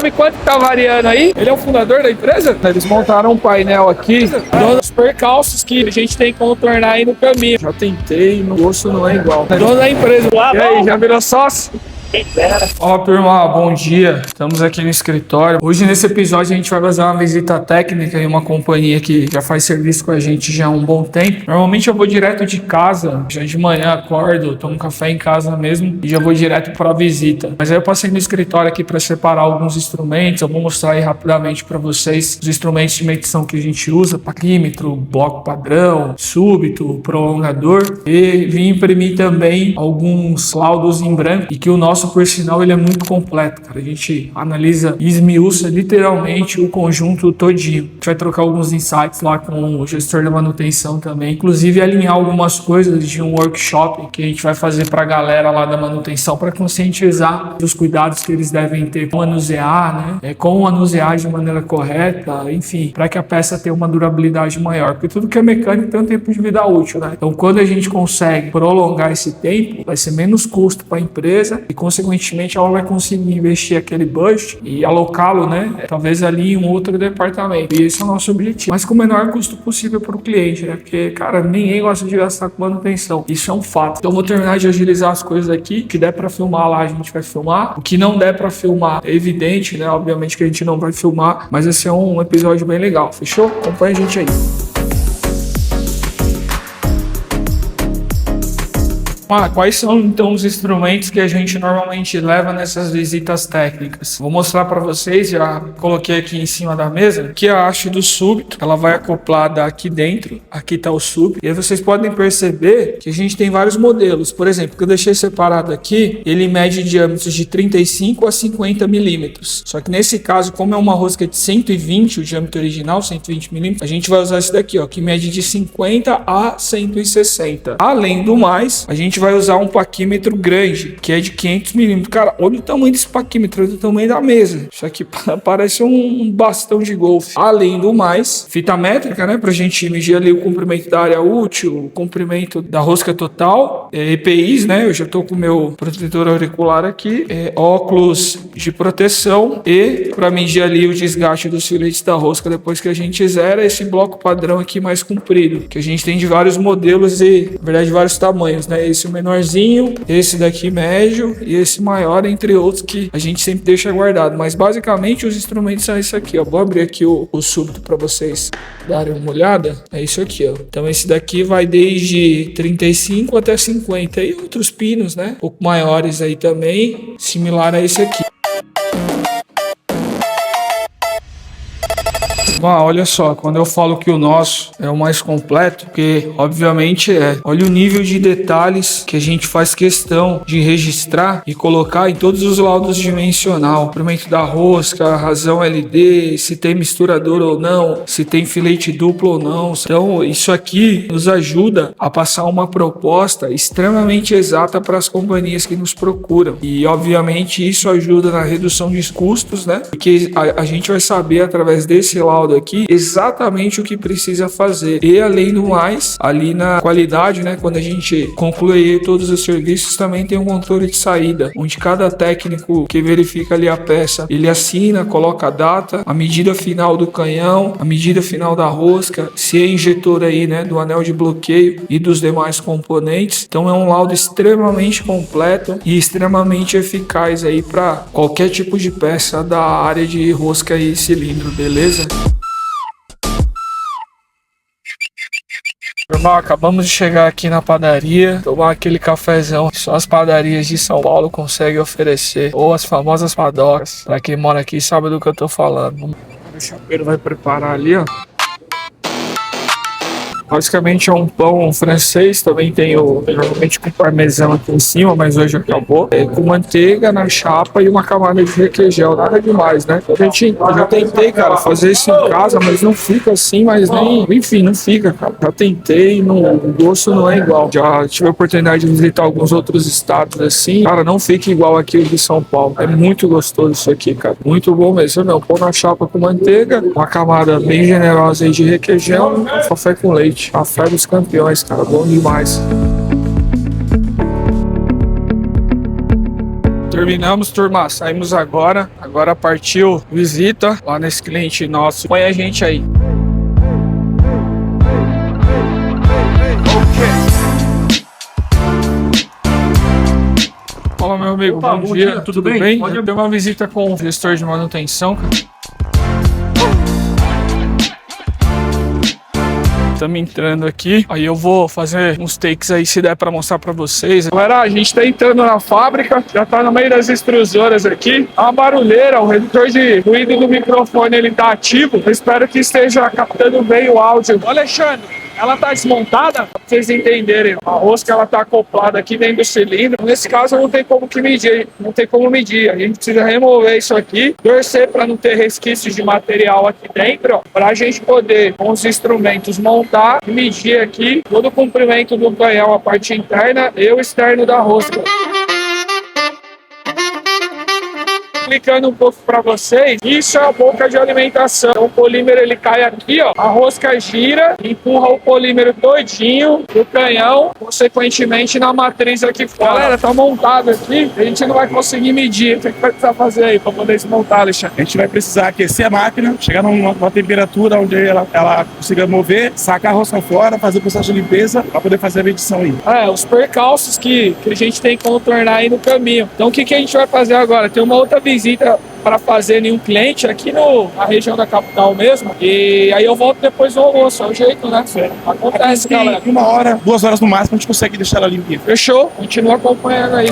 sabe quanto tá variando aí? Ele é o fundador da empresa? Eles montaram um painel aqui dos percalços que a gente tem que contornar aí no caminho. Já tentei, no gosto não é igual. Dono da empresa. E aí, já virou sócio? Ó, turma, bom dia. Estamos aqui no escritório. Hoje, nesse episódio, a gente vai fazer uma visita técnica em uma companhia que já faz serviço com a gente já há um bom tempo. Normalmente eu vou direto de casa, já de manhã acordo, tomo café em casa mesmo e já vou direto para a visita. Mas aí eu passei no escritório aqui para separar alguns instrumentos. Eu vou mostrar aí rapidamente para vocês os instrumentos de medição que a gente usa: parquímetro, bloco padrão, súbito, prolongador, e vim imprimir também alguns laudos em branco e que o nosso, por sinal, ele é muito completo, cara. A gente analisa e esmiuça literalmente o conjunto todinho. A gente vai trocar alguns insights lá com o gestor da manutenção também, inclusive alinhar algumas coisas de um workshop que a gente vai fazer para a galera lá da manutenção para conscientizar dos cuidados que eles devem ter com manusear, né? Como manusear de maneira correta, enfim, para que a peça tenha uma durabilidade maior, porque tudo que é mecânico tem um tempo de vida útil, né? Então, quando a gente consegue prolongar esse tempo, vai ser menos custo para a empresa e, consequentemente, ela vai conseguir investir aquele budget e alocá-lo, né, talvez ali em um outro departamento. E esse é o nosso objetivo, mas com o menor custo possível para o cliente, né? Porque, cara, ninguém gosta de gastar com manutenção. Isso é um fato. Então, eu vou terminar de agilizar as coisas aqui. O que der para filmar lá, a gente vai filmar. O que não der para filmar, é evidente, né? Obviamente que a gente não vai filmar, mas esse é um episódio bem legal. Fechou? Acompanha a gente aí. Quais são então os instrumentos que a gente normalmente leva nessas visitas técnicas? Vou mostrar para vocês, já coloquei aqui em cima da mesa, que é a haste do súbito. Ela vai acoplada aqui dentro, aqui está o súbito. E aí vocês podem perceber que a gente tem vários modelos. Por exemplo, que eu deixei separado aqui, ele mede diâmetros de 35 a 50 milímetros. Só que nesse caso, como é uma rosca de 120, o diâmetro original, 120 milímetros, a gente vai usar esse daqui, ó, que mede de 50 a 160. Além do mais, a gente vai usar um paquímetro grande, que é de 500 milímetros. Cara, olha o tamanho desse paquímetro, olha o tamanho da mesa. Isso aqui parece um bastão de golfe. Além do mais, fita métrica, né, pra gente medir ali o comprimento da área útil, o comprimento da rosca total, EPIs, né, eu já tô com o meu protetor auricular aqui, óculos de proteção e para medir ali o desgaste dos filetes da rosca depois que a gente zera, esse bloco padrão aqui mais comprido, que a gente tem de vários modelos e, na verdade, vários tamanhos, né, esse menorzinho, esse daqui médio e esse maior, entre outros que a gente sempre deixa guardado. Mas basicamente os instrumentos são esse aqui, ó. Vou abrir aqui o súbito para vocês darem uma olhada. É isso aqui, ó. Então esse daqui vai desde 35 até 50 e outros pinos, né? Um pouco maiores aí também, similar a esse aqui. Olha só, quando eu falo que o nosso é o mais completo, porque obviamente olha o nível de detalhes que a gente faz questão de registrar e colocar em todos os laudos dimensional, comprimento da rosca, razão LD, se tem misturador ou não, se tem filete duplo ou não. Então isso aqui nos ajuda a passar uma proposta extremamente exata para as companhias que nos procuram e obviamente isso ajuda na redução de custos, né? Porque a gente vai saber através desse laudo aqui exatamente o que precisa fazer e, além do mais, ali na qualidade, né, quando a gente conclui todos os serviços, também tem um controle de saída, onde cada técnico que verifica ali a peça, ele assina, coloca a data, a medida final do canhão, a medida final da rosca, se é injetor aí, né, do anel de bloqueio e dos demais componentes. Então é um laudo extremamente completo e extremamente eficaz aí para qualquer tipo de peça da área de rosca e cilindro, beleza? Irmão, acabamos de chegar aqui na padaria, tomar aquele cafezão que só as padarias de São Paulo conseguem oferecer, ou as famosas padocas. Pra quem mora aqui sabe do que eu tô falando. O chapeiro vai preparar ali, ó. Basicamente é um pão francês, também tem normalmente com parmesão aqui em cima, mas hoje acabou. Com manteiga na chapa e uma camada de requeijão, nada demais, né? Eu já tentei, cara, fazer isso em casa, mas não fica assim, mas nem... Enfim, não fica, cara. Já tentei, o gosto não é igual. Já tive a oportunidade de visitar alguns outros estados assim, cara, não fica igual aqui de São Paulo. É muito gostoso isso aqui, cara. Muito bom mesmo. Não, pão na chapa com manteiga, uma camada bem generosa aí de requeijão, café com leite. Café dos campeões, cara, bom demais. Terminamos, turma. Saímos agora. Agora partiu visita lá nesse cliente nosso. Põe a gente aí. Fala, meu amigo. Opa, bom dia. Tudo bem? Pode ter uma visita com o gestor de manutenção, cara. Estamos entrando aqui, aí eu vou fazer uns takes aí se der pra mostrar pra vocês. Galera, a gente tá entrando na fábrica, já tá no meio das extrusoras aqui. A barulheira, o redutor de ruído do microfone, ele tá ativo. Eu espero que esteja captando bem o áudio. Ô, Alexandre, ela tá desmontada, pra vocês entenderem. A rosca, ela tá acoplada aqui dentro do cilindro. Nesse caso, não tem como medir. Não tem como medir. A gente precisa remover isso aqui, torcer para não ter resquícios de material aqui dentro, para a gente poder, com os instrumentos, montar e medir aqui todo o comprimento do canhão, a parte interna e o externo da rosca. Explicando um pouco para vocês, isso é a boca de alimentação. Então, o polímero ele cai aqui, ó, a rosca gira, empurra o polímero todinho do canhão, consequentemente na matriz aqui fora. Galera, tá montado aqui, a gente não vai conseguir medir. O que vai precisar fazer aí para poder desmontar, Alexandre? A gente vai precisar aquecer a máquina, chegar numa temperatura onde ela consiga mover, sacar a rosca fora, fazer o processo de limpeza para poder fazer a medição aí. Os percalços que a gente tem que contornar aí no caminho. Então o que a gente vai fazer agora? Tem uma outra visita para fazer em um cliente aqui na região da capital mesmo. E aí eu volto depois do almoço, é o jeito, né? Acontece, galera. Em 1 hora, 2 horas no máximo, a gente consegue deixar ela limpinha. Fechou? Continua acompanhando aí.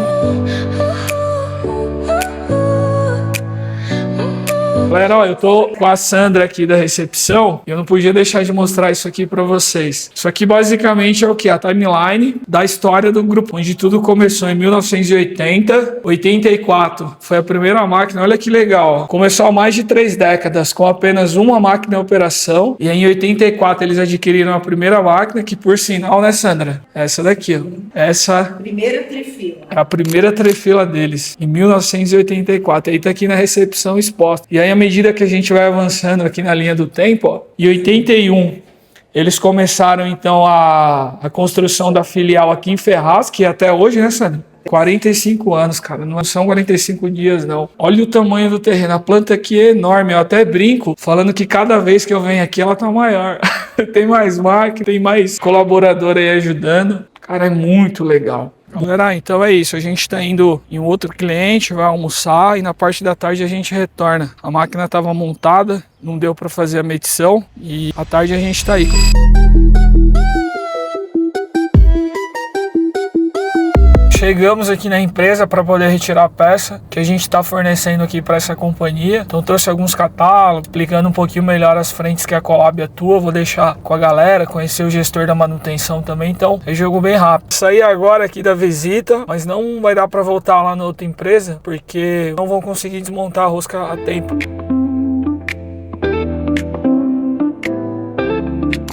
Galera, ó, eu tô com a Sandra aqui da recepção e eu não podia deixar de mostrar isso aqui pra vocês. Isso aqui basicamente é o que? A timeline da história do grupo, onde tudo começou em 1980, 84 foi a primeira máquina, olha que legal. Ó. Começou há mais de 3 décadas com apenas uma máquina em operação e em 84 eles adquiriram a primeira máquina, que por sinal, né, Sandra? Essa daqui, ó. Essa... Primeira trifila. É a primeira trefila deles, em 1984. Aí tá aqui na recepção exposta. E aí, à medida que a gente vai avançando aqui na linha do tempo, ó, em 81, eles começaram, então, a construção da filial aqui em Ferraz, que até hoje, né, Sandra? 45 anos, cara. Não são 45 dias, não. Olha o tamanho do terreno. A planta aqui é enorme. Eu até brinco, falando que cada vez que eu venho aqui, ela tá maior. Tem mais máquina, tem mais colaborador aí ajudando. Cara, é muito legal. Galera, então é isso, a gente tá indo em um outro cliente, vai almoçar e na parte da tarde a gente retorna. A máquina estava montada, não deu para fazer a medição e à tarde a gente tá aí. Chegamos aqui na empresa para poder retirar a peça que a gente está fornecendo aqui para essa companhia. Então trouxe alguns catálogos, explicando um pouquinho melhor as frentes que a Colab atua. Vou deixar com a galera, conhecer o gestor da manutenção também. Então é jogo bem rápido. Saí agora aqui da visita, mas não vai dar para voltar lá na outra empresa, porque não vão conseguir desmontar a rosca a tempo.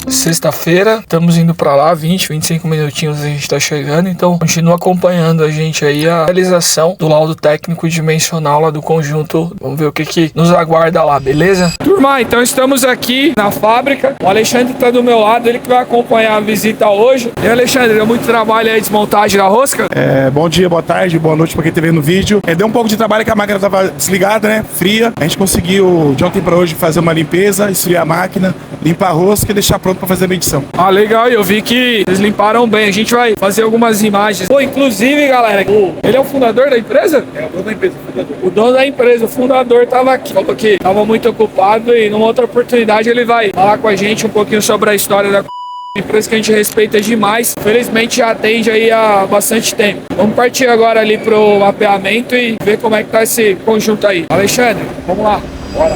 Sexta-feira, estamos indo pra lá, 25 minutinhos a gente tá chegando, então continua acompanhando a gente aí a realização do laudo técnico dimensional lá do conjunto. Vamos ver o que nos aguarda lá, beleza? Turma, então estamos aqui na fábrica, o Alexandre tá do meu lado, ele que vai acompanhar a visita hoje. E Alexandre, deu muito trabalho aí de desmontagem da rosca? Bom dia, boa tarde, boa noite pra quem tá vendo o vídeo. Deu um pouco de trabalho que a máquina tava desligada, né, fria. A gente conseguiu de ontem pra hoje fazer uma limpeza, esfriar a máquina, limpar a rosca e deixar pronto pra fazer a medição. Ah, legal, eu vi que eles limparam bem. A gente vai fazer algumas imagens. Pô, inclusive, galera, ele é o fundador da empresa? É o dono da empresa, o fundador. O dono da empresa, o fundador, tava aqui. Falou que tava muito ocupado e numa outra oportunidade ele vai falar com a gente um pouquinho sobre a história da empresa que a gente respeita demais. Felizmente já atende aí há bastante tempo. Vamos partir agora ali pro mapeamento e ver como é que tá esse conjunto aí. Alexandre, vamos lá. Bora.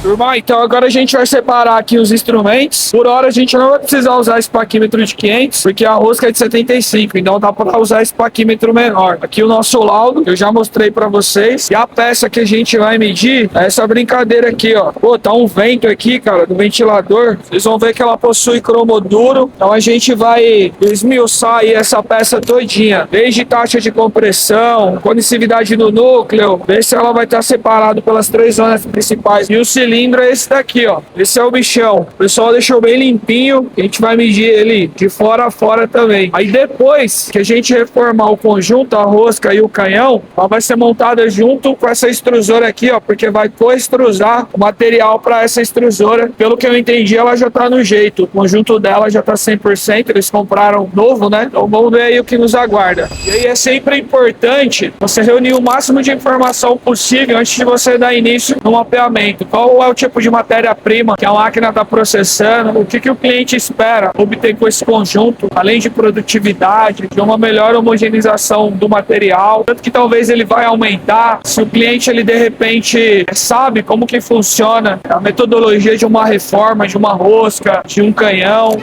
Turma, então agora a gente vai separar aqui os instrumentos. Por hora a gente não vai precisar usar esse paquímetro de 500, porque a rosca é de 75, então dá para usar esse paquímetro menor. Aqui o nosso laudo, eu já mostrei para vocês. E a peça que a gente vai medir é essa brincadeira aqui, ó. Pô, tá um vento aqui, cara, do ventilador. Vocês vão ver que ela possui cromoduro. Então a gente vai esmiuçar aí essa peça todinha. Desde taxa de compressão, conectividade no núcleo, ver se ela vai estar separada pelas 3 zonas principais. E o cilindro cilindro é esse daqui, ó. Esse é o bichão. O pessoal deixou bem limpinho. A gente vai medir ele de fora a fora também. Aí depois que a gente reformar o conjunto, a rosca e o canhão, ela vai ser montada junto com essa extrusora aqui, ó, porque vai co-extrusar o material para essa extrusora. Pelo que eu entendi, ela já tá no jeito. O conjunto dela já tá 100%. Eles compraram novo, né? Então vamos ver aí o que nos aguarda. E aí é sempre importante você reunir o máximo de informação possível antes de você dar início no mapeamento. Qual é o tipo de matéria-prima que a máquina está processando, o que o cliente espera obter com esse conjunto, além de produtividade, de uma melhor homogeneização do material, tanto que talvez ele vai aumentar, se o cliente ele de repente sabe como que funciona a metodologia de uma reforma, de uma rosca, de um canhão.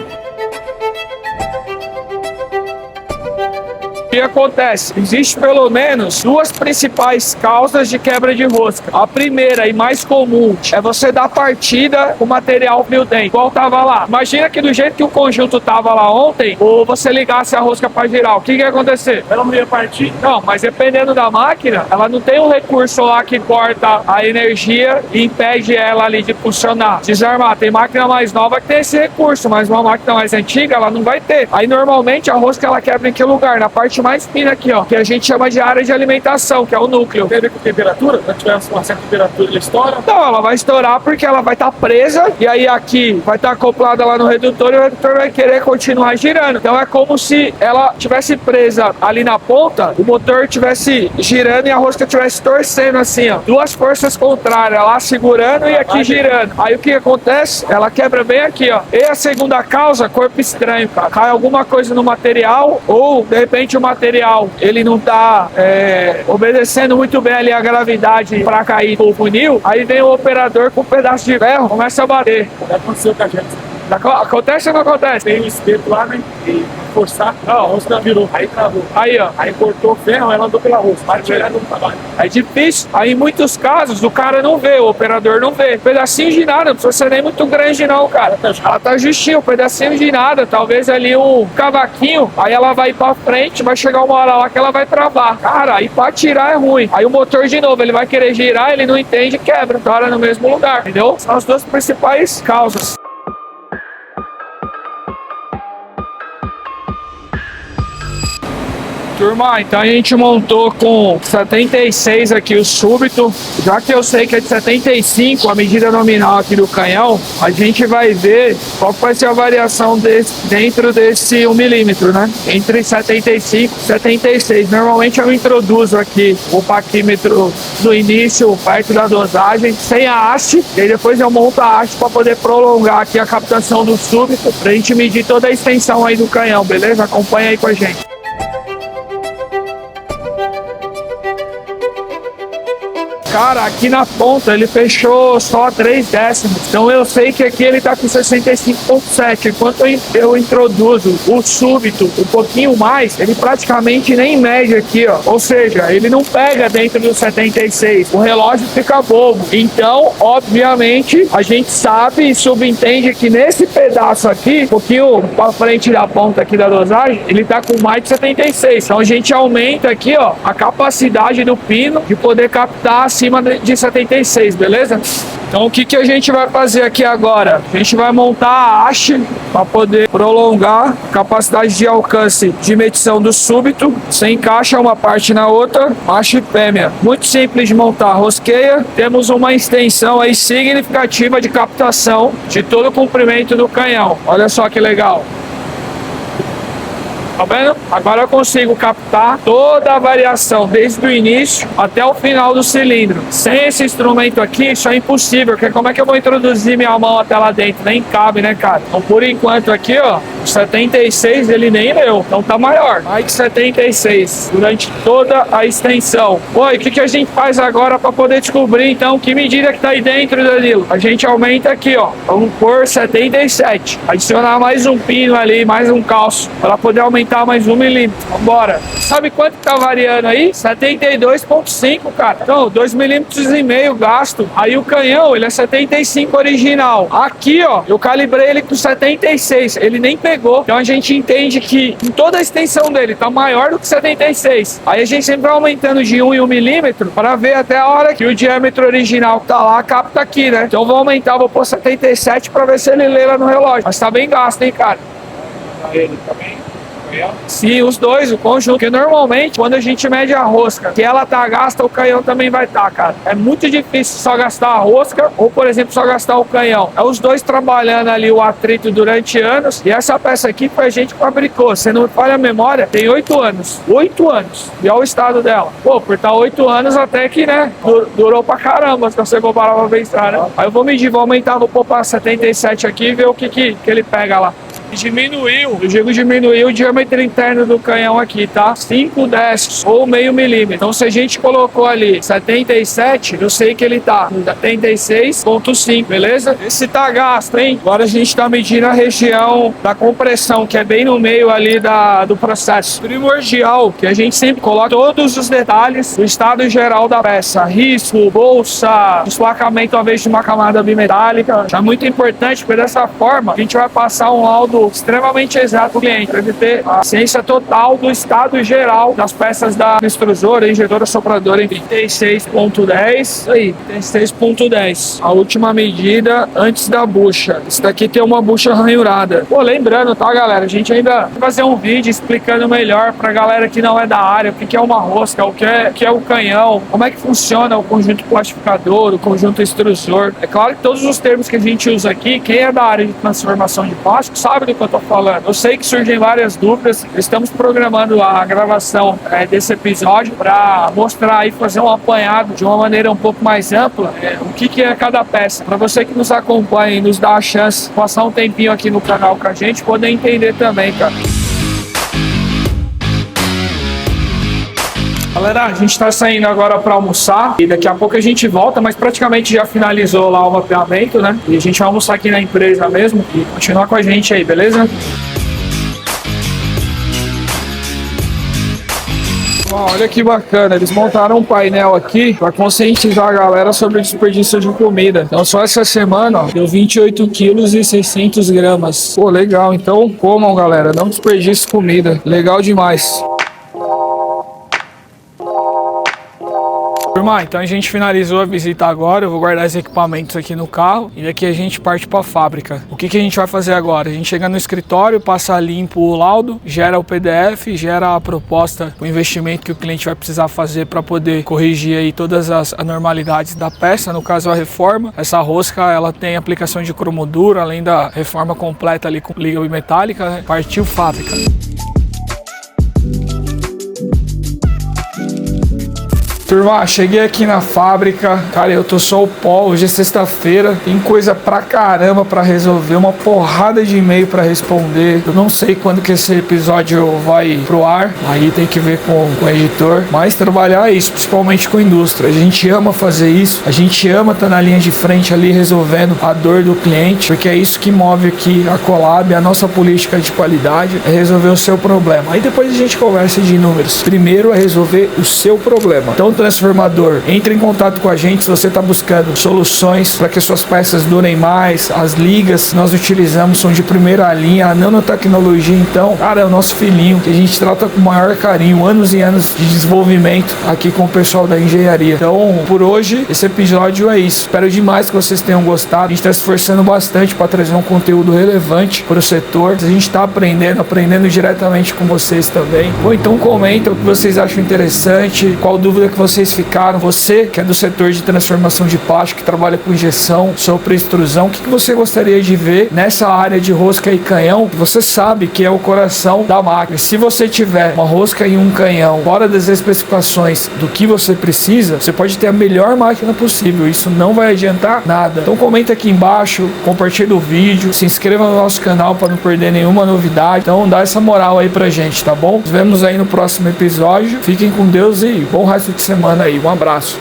O que acontece? Existe pelo menos duas principais causas de quebra de rosca. A primeira e mais comum é você dar partida com o material frio dentro, igual tava lá. Imagina que do jeito que o conjunto tava lá ontem, ou você ligasse a rosca para girar, o que ia acontecer? Ela não ia partir? Não, mas dependendo da máquina, ela não tem um recurso lá que corta a energia e impede ela ali de funcionar, desarmar. Tem máquina mais nova que tem esse recurso, mas uma máquina mais antiga, ela não vai ter. Aí normalmente a rosca ela quebra em que lugar? Na parte mais fina aqui, ó, que a gente chama de área de alimentação, que é o núcleo. Tem a ver com temperatura? Se tiver uma certa temperatura, ela estoura? Não, ela vai estourar porque ela vai estar presa e aí aqui vai estar acoplada lá no redutor e o redutor vai querer continuar girando. Então é como se ela tivesse presa ali na ponta, o motor tivesse girando e a rosca tivesse torcendo assim, ó. Duas forças contrárias, lá segurando e aqui girando. Aí o que acontece? Ela quebra bem aqui, ó. E a segunda causa, corpo estranho, cara. Cai alguma coisa no material ou, de repente, o material ele não tá obedecendo muito bem ali a gravidade para cair o funil, aí vem o operador com um pedaço de ferro, começa a bater. Já aconteceu com a gente. Acontece ou não acontece? Tem um espeto lá, né? E forçar, a rosca virou, aí travou. Aí, ó. Aí cortou o ferro, ela andou pela rosca. Vai tirar do trabalho. É difícil. Aí em muitos casos o cara não vê, o operador não vê. Pedacinho de nada, não precisa ser nem muito grande não, cara. Ela tá justinho, um pedacinho de nada, talvez ali um cavaquinho, aí ela vai pra frente, vai chegar uma hora lá que ela vai travar. Cara, aí pra tirar é ruim. Aí o motor de novo, ele vai querer girar, ele não entende, quebra. Para no mesmo lugar, entendeu? São as duas principais causas. Turma, então a gente montou com 76 aqui o súbito. Já que eu sei que é de 75 a medida nominal aqui do canhão, a gente vai ver qual vai ser a variação dentro desse 1 milímetro, né? Entre 75 e 76. Normalmente eu introduzo aqui o paquímetro no início, perto da dosagem, sem a haste, e aí depois eu monto a haste para poder prolongar aqui a captação do súbito, pra gente medir toda a extensão aí do canhão, beleza? Acompanha aí com a gente. Cara, aqui na ponta ele fechou só 3 décimos. Então eu sei que aqui ele tá com 65,7. Enquanto eu introduzo o súbito um pouquinho mais, ele praticamente nem mede aqui, ó. Ou seja, ele não pega dentro do 76. O relógio fica bobo. Então, obviamente, a gente sabe e subentende que nesse pedaço aqui, um pouquinho pra frente da ponta aqui da dosagem, ele tá com mais de 76. Então a gente aumenta aqui, ó, a capacidade do pino de poder captar acima de 76, beleza? Então o que a gente vai fazer aqui agora? A gente vai montar a haste para poder prolongar a capacidade de alcance de medição do súbito. Você encaixa uma parte na outra, haste fêmea. Muito simples de montar, rosqueia. Temos uma extensão aí significativa de captação de todo o comprimento do canhão. Olha só que legal. Tá vendo? Agora eu consigo captar toda a variação desde o início até o final do cilindro. Sem esse instrumento aqui, isso é impossível, porque como é que eu vou introduzir minha mão até lá dentro? Nem cabe, né, cara? Então, por enquanto aqui, ó, 76 ele nem leu, então tá maior. Mais de 76 durante toda a extensão. Oi, o que a gente faz agora para poder descobrir, então, que medida que tá aí dentro, Danilo? A gente aumenta aqui, ó, vamos pôr 77. Adicionar mais um pino ali, mais um calço, para poder aumentar mais 1 milímetro. Vambora. Sabe quanto tá variando aí? 72,5, cara. Então, 2,5 milímetros gasto. Aí o canhão, ele é 75 original. Aqui, ó, eu calibrei ele com 76. Ele nem pegou pegou. Então a gente entende que em toda a extensão dele tá maior do que 76. Aí a gente sempre vai aumentando de 1 em 1 milímetro para ver até a hora que o diâmetro original que tá lá capta aqui, né? Então eu vou aumentar, vou pôr 77 para ver se ele lê lá no relógio. Mas tá bem gasto, hein, cara? Ele também. Sim, os dois, o conjunto. Porque normalmente, quando a gente mede a rosca, que ela tá gasta, o canhão também vai estar, cara. É muito difícil só gastar a rosca ou, por exemplo, só gastar o canhão. É os dois trabalhando ali o atrito durante anos. E essa peça aqui foi a gente que fabricou. Se não me falha a memória, tem 8 anos. 8 anos. E olha o estado dela. Pô, por estar 8 anos até que, né, durou pra caramba, se você comparar pra pensar, né? Aí eu vou medir, vou aumentar, vou pôr pra 77 aqui e ver o que ele pega lá. Diminuiu, eu digo diminuiu o diâmetro interno do canhão aqui, tá? 5 décimos ou meio milímetro. Então se a gente colocou ali 77, eu sei que ele tá 76,5, beleza? Esse tá gasto, hein? Agora a gente tá medindo a região da compressão, que é bem no meio ali do processo. Primordial, que a gente sempre coloca todos os detalhes do estado geral da peça. Risco, bolsa, desplacamento ao invés de uma camada bimetálica. É muito importante, porque dessa forma a gente vai passar um laudo extremamente exato do cliente, para ele ter a ciência total do estado geral das peças da extrusora, injetora, sopradora, enfim. 36.10, aí, 36.10. A última medida antes da bucha. Isso daqui tem uma bucha ranhurada. Pô, lembrando, tá, galera? A gente ainda vai fazer um vídeo explicando melhor pra galera que não é da área, o que é uma rosca, o que é o canhão, como é que funciona o conjunto plastificador, o conjunto extrusor. É claro que todos os termos que a gente usa aqui, quem é da área de transformação de plástico sabe do que eu tô falando. Eu sei que surgem várias dúvidas. Estamos programando a gravação desse episódio para mostrar e fazer um apanhado de uma maneira um pouco mais ampla o que é cada peça. Para você que nos acompanha e nos dá a chance de passar um tempinho aqui no canal com a gente, poder entender também, cara. Galera, a gente tá saindo agora para almoçar e daqui a pouco a gente volta, mas praticamente já finalizou lá o mapeamento, né? E a gente vai almoçar aqui na empresa mesmo e continuar com a gente aí, beleza? Olha que bacana, eles montaram um painel aqui para conscientizar a galera sobre o desperdício de comida. Então só essa semana, ó, deu 28 quilos e 600 gramas. Pô, legal, então comam, galera, não desperdice comida. Legal demais. Turma, então a gente finalizou a visita agora, eu vou guardar os equipamentos aqui no carro e daqui a gente parte para a fábrica. O que a gente vai fazer agora? A gente chega no escritório, passa limpo o laudo, gera o PDF, gera a proposta, o investimento que o cliente vai precisar fazer para poder corrigir aí todas as anormalidades da peça, no caso a reforma. Essa rosca, ela tem aplicação de cromodura, além da reforma completa ali com liga bimetálica, né? Partiu fábrica. Turma, cheguei aqui na fábrica, cara, eu tô só o pó, hoje é sexta-feira, tem coisa pra caramba pra resolver, uma porrada de e-mail pra responder, eu não sei quando que esse episódio vai pro ar, aí tem que ver com o editor, mas trabalhar é isso, principalmente com a indústria, a gente ama fazer isso, a gente ama estar na linha de frente ali resolvendo a dor do cliente, porque é isso que move aqui a Collab, a nossa política de qualidade, é resolver o seu problema, aí depois a gente conversa de números, primeiro é resolver o seu problema, então transformador, entre em contato com a gente se você está buscando soluções para que suas peças durem mais, as ligas que nós utilizamos são de primeira linha, a nanotecnologia, então, cara, é o nosso filhinho, que a gente trata com o maior carinho, anos e anos de desenvolvimento aqui com o pessoal da engenharia. Então, por hoje, esse episódio é isso. Espero demais que vocês tenham gostado, a gente está se esforçando bastante para trazer um conteúdo relevante para o setor, a gente está aprendendo diretamente com vocês também. Ou então comenta o que vocês acham interessante, qual dúvida que vocês ficaram, você que é do setor de transformação de plástico, que trabalha com injeção, sopro e extrusão, o que você gostaria de ver nessa área de rosca e canhão? Você sabe que é o coração da máquina. Se você tiver uma rosca e um canhão fora das especificações do que você precisa, você pode ter a melhor máquina possível, isso não vai adiantar nada. Então comenta aqui embaixo, compartilha o vídeo, se inscreva no nosso canal para não perder nenhuma novidade, então dá essa moral aí pra gente, tá bom? Nos vemos aí no próximo episódio, fiquem com Deus e bom resto de semana aí, um abraço.